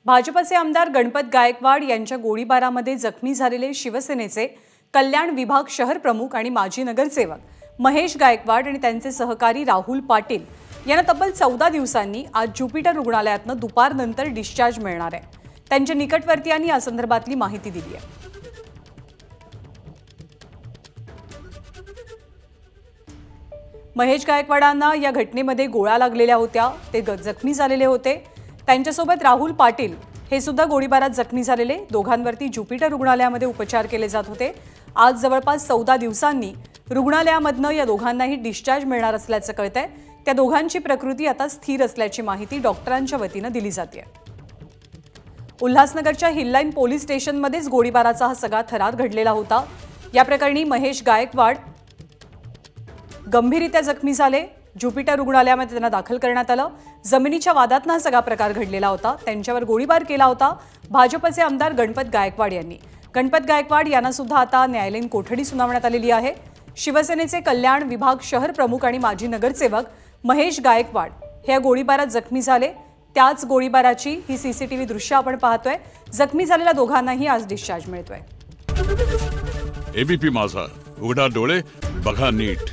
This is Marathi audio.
भाजपचे आमदार गणपत गायकवाड यांच्या गोळीबारामध्ये जखमी झालेले शिवसेनेचे कल्याण विभाग शहर प्रमुख आणि माजी नगरसेवक महेश गायकवाड आणि त्यांचे सहकारी राहुल पाटील यांना तब्बल 14 दिवसांनी आज ज्युपिटर रुग्णालयातून दुपारनंतर डिस्चार्ज मिळणार आहे। त्यांच्या निकटवर्तीयांनी या संदर्भातली माहिती दिली आहे। महेश गायकवाडांना या घटनेमध्ये गोळ्या लागलेल्या होत्या, ते जखमी झालेले होते। त्यांच्यासोबत राहुल पाटील हे सुद्धा गोळीबारात जखमी झालेले, दोघांवरती ज्युपिटर रुग्णालयामध्ये उपचार केले जात होते। आज जवळपास 14 दिवसांनी रुग्णालयामधनं या दोघांनाही डिस्चार्ज मिळणार असल्याचं कळतंय। त्या दोघांची प्रकृती आता स्थिर असल्याची माहिती डॉक्टरांच्या वतीनं दिली जाते। उल्हासनगरच्या हिललाईन पोलीस स्टेशनमध्येच गोळीबाराचा हा सगळा थरार घडलेला होता। या प्रकरणी महेश गायकवाड गंभीररित्या जखमी झाले। ज्युपिटर रुग्णालयामध्ये त्यांना दाखल करण्यात आलं। जमिनीच्या वादातनं हा सगळा प्रकार घडलेला होता। त्यांच्यावर गोळीबार केला होता भाजपचे आमदार गणपत गायकवाड यांनी। गणपत गायकवाड यांना सुद्धा आता न्यायालयीन कोठडी सुनावण्यात आलेली आहे। शिवसेनेचे कल्याण विभाग शहर प्रमुख आणि माजी नगरसेवक महेश गायकवाड हे गोळीबारात जखमी झाले। त्याच गोळीबाराची ही सीसीटीव्ही दृश्य आपण पाहतोय। जखमी झालेल्या दोघांनाही आज डिस्चार्ज मिळतोय। एबीपी माझा, उघडा डोळे बघा नीट।